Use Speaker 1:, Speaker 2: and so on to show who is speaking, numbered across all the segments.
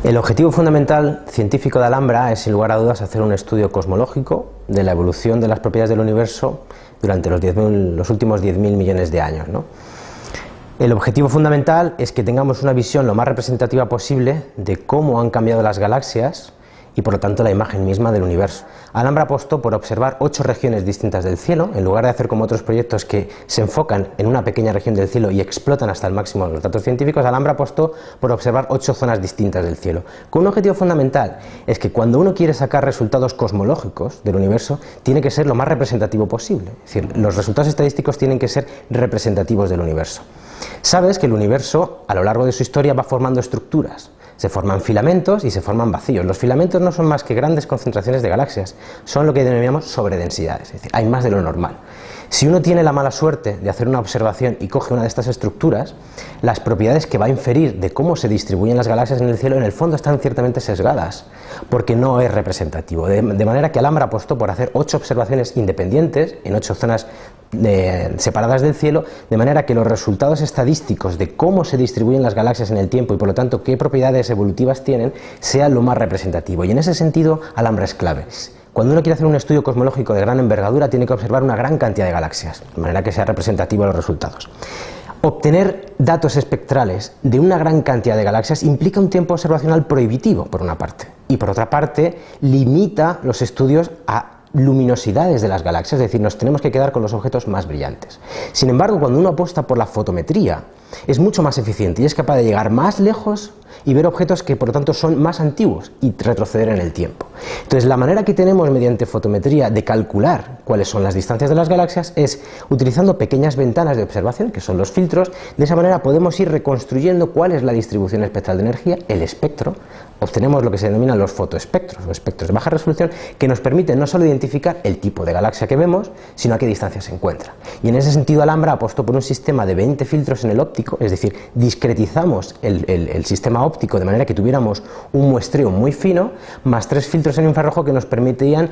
Speaker 1: El objetivo fundamental científico de Alhambra es, sin lugar a dudas, hacer un estudio cosmológico de la evolución de las propiedades del universo durante los últimos 10.000 millones de años, ¿no? El objetivo fundamental es que tengamos una visión lo más representativa posible de cómo han cambiado las galaxias y, por lo tanto, la imagen misma del universo. Alhambra apostó por observar 8 regiones distintas del cielo, en lugar de hacer como otros proyectos que se enfocan en una pequeña región del cielo y explotan hasta el máximo los datos científicos. Alhambra apostó por observar 8 zonas distintas del cielo, con un objetivo fundamental: es que cuando uno quiere sacar resultados cosmológicos del universo, tiene que ser lo más representativo posible, es decir, los resultados estadísticos tienen que ser representativos del universo. Sabes que el universo, a lo largo de su historia, va formando estructuras. Se forman filamentos y se forman vacíos. Los filamentos no son más que grandes concentraciones de galaxias, son lo que denominamos sobredensidades, es decir, hay más de lo normal. Si uno tiene la mala suerte de hacer una observación y coge una de estas estructuras, las propiedades que va a inferir de cómo se distribuyen las galaxias en el cielo, en el fondo están ciertamente sesgadas, porque no es representativo. De manera que Alhambra apostó por hacer 8 observaciones independientes en 8 zonas separadas del cielo, de manera que los resultados estadísticos de cómo se distribuyen las galaxias en el tiempo y, por lo tanto, qué propiedades evolutivas tienen, sea lo más representativo. Y en ese sentido, Alhambra es clave. Cuando uno quiere hacer un estudio cosmológico de gran envergadura, tiene que observar una gran cantidad de galaxias, de manera que sea representativo los resultados. Obtener datos espectrales de una gran cantidad de galaxias implica un tiempo observacional prohibitivo, por una parte, y por otra parte, limita los estudios a luminosidades de las galaxias, es decir, nos tenemos que quedar con los objetos más brillantes. Sin embargo, cuando uno apuesta por la fotometría, es mucho más eficiente y es capaz de llegar más lejos y ver objetos que, por lo tanto, son más antiguos y retroceder en el tiempo. Entonces, la manera que tenemos mediante fotometría de calcular cuáles son las distancias de las galaxias es utilizando pequeñas ventanas de observación, que son los filtros. De esa manera podemos ir reconstruyendo cuál es la distribución espectral de energía, el espectro. Obtenemos lo que se denominan los fotoespectros o espectros de baja resolución, que nos permiten no solo identificar el tipo de galaxia que vemos, sino a qué distancia se encuentra. Y en ese sentido, Alhambra apostó por un sistema de 20 filtros en el óptico, es decir, discretizamos el sistema óptico de manera que tuviéramos un muestreo muy fino, más 3 filtros en infrarrojo que nos permitían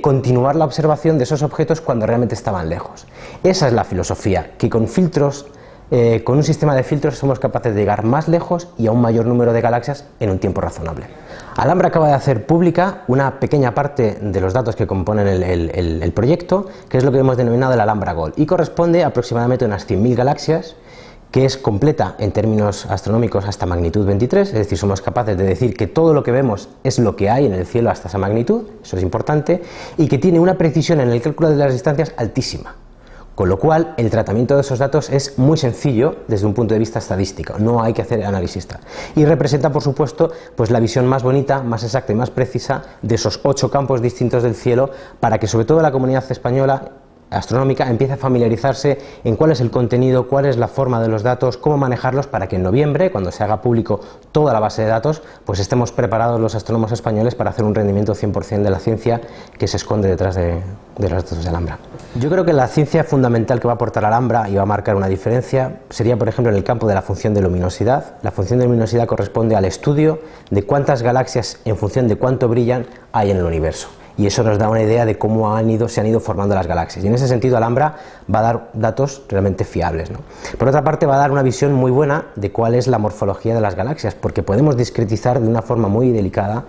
Speaker 1: continuar la observación de esos objetos cuando realmente estaban lejos. Esa es la filosofía, que con filtros, con un sistema de filtros somos capaces de llegar más lejos y a un mayor número de galaxias en un tiempo razonable. Alhambra acaba de hacer pública una pequeña parte de los datos que componen el proyecto, que es lo que hemos denominado el Alhambra Gold, y corresponde aproximadamente a unas 100.000 galaxias, que es completa en términos astronómicos hasta magnitud 23, es decir, somos capaces de decir que todo lo que vemos es lo que hay en el cielo hasta esa magnitud, eso es importante, y que tiene una precisión en el cálculo de las distancias altísima. Con lo cual, el tratamiento de esos datos es muy sencillo desde un punto de vista estadístico, no hay que hacer análisis. Y representa, por supuesto, pues la visión más bonita, más exacta y más precisa de esos 8 campos distintos del cielo, para que sobre todo la comunidad española astronómica empiece a familiarizarse en cuál es el contenido, cuál es la forma de los datos, cómo manejarlos, para que en noviembre, cuando se haga público toda la base de datos, pues estemos preparados los astrónomos españoles para hacer un rendimiento 100% de la ciencia que se esconde detrás de los datos de Alhambra. Yo creo que la ciencia fundamental que va a aportar Alhambra y va a marcar una diferencia sería, por ejemplo, en el campo de la función de luminosidad. La función de luminosidad corresponde al estudio de cuántas galaxias, en función de cuánto brillan, hay en el universo. Y eso nos da una idea de cómo se han ido formando las galaxias. Y en ese sentido, Alhambra va a dar datos realmente fiables, ¿no? Por otra parte, va a dar una visión muy buena de cuál es la morfología de las galaxias, porque podemos discretizar de una forma muy delicada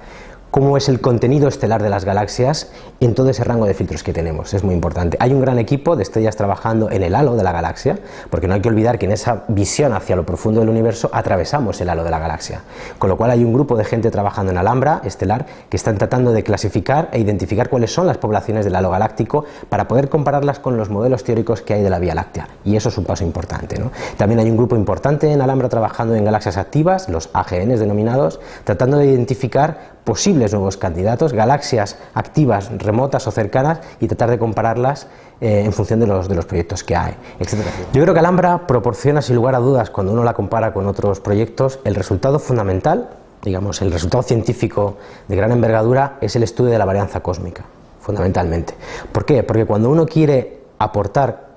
Speaker 1: cómo es el contenido estelar de las galaxias en todo ese rango de filtros que tenemos. Es muy importante. Hay un gran equipo de estrellas trabajando en el halo de la galaxia, porque no hay que olvidar que en esa visión hacia lo profundo del universo atravesamos el halo de la galaxia. Con lo cual hay un grupo de gente trabajando en Alhambra estelar que están tratando de clasificar e identificar cuáles son las poblaciones del halo galáctico para poder compararlas con los modelos teóricos que hay de la Vía Láctea. Y eso es un paso importante, ¿no? También hay un grupo importante en Alhambra trabajando en galaxias activas, los AGNs denominados, tratando de identificar posibles nuevos candidatos, galaxias activas, remotas o cercanas, y tratar de compararlas en función de los proyectos que hay, etc. Yo creo que Alhambra proporciona, sin lugar a dudas, cuando uno la compara con otros proyectos, el resultado fundamental, digamos, el resultado científico de gran envergadura es el estudio de la varianza cósmica, fundamentalmente. ¿Por qué? Porque cuando uno quiere aportar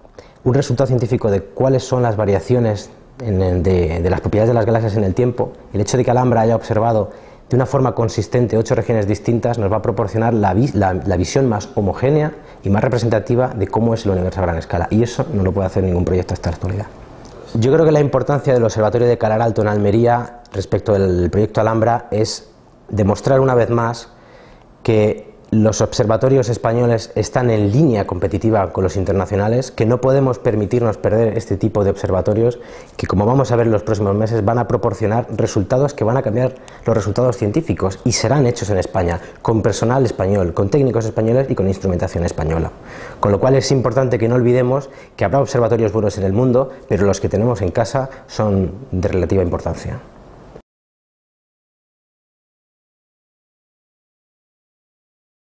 Speaker 1: un resultado científico de cuáles son las variaciones de las propiedades de las galaxias en el tiempo, el hecho de que Alhambra haya observado de una forma consistente 8 regiones distintas nos va a proporcionar la visión más homogénea y más representativa de cómo es el universo a gran escala, y eso no lo puede hacer ningún proyecto hasta la actualidad. Yo creo que la importancia del Observatorio de Calar Alto en Almería respecto del proyecto Alhambra es demostrar una vez más que los observatorios españoles están en línea competitiva con los internacionales, que no podemos permitirnos perder este tipo de observatorios que, como vamos a ver en los próximos meses, van a proporcionar resultados que van a cambiar los resultados científicos y serán hechos en España, con personal español, con técnicos españoles y con instrumentación española. Con lo cual es importante que no olvidemos que habrá observatorios buenos en el mundo, pero los que tenemos en casa son de relativa importancia.